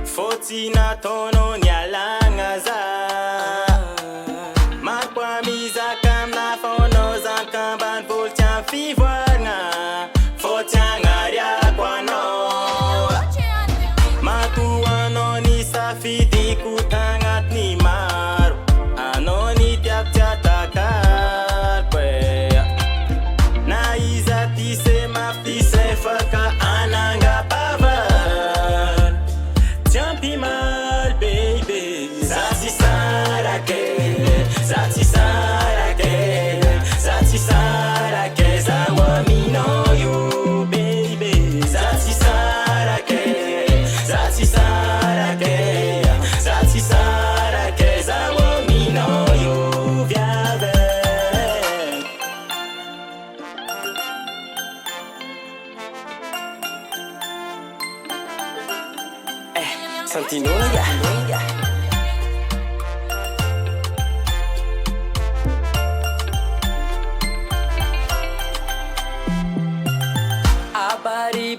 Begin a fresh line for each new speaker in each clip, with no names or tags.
Fotina tono nyalanga za Makwamiza kamna fono zankamban voltian fivoanga Fotianga ria kwano Matuano ni safidi kutangat ni maru Ano ni tiap tiatakar kwe Na izati se mafti se faka ananga pavar Jampi mal baby Zati sarake Zawa mi know you baby Zati sarake Zawa mi know you viave Santino ya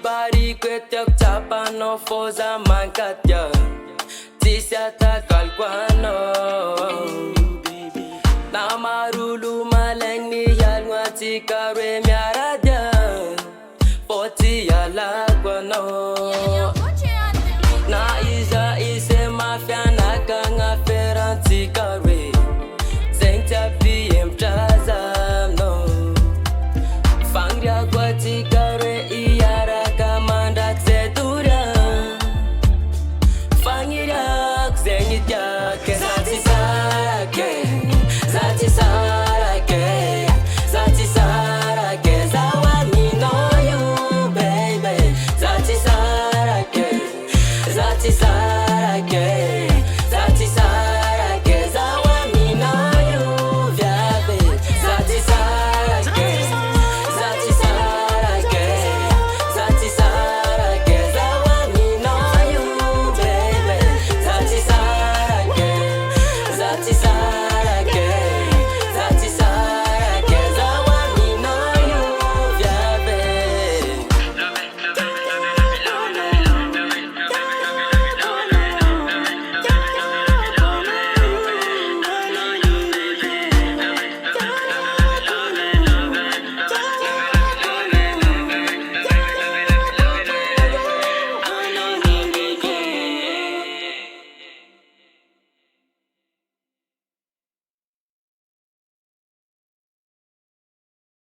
Bari kwetiak chapano foza mankatya Tisiata kalkwano Namarulu maleng ni yalngwa tikare miara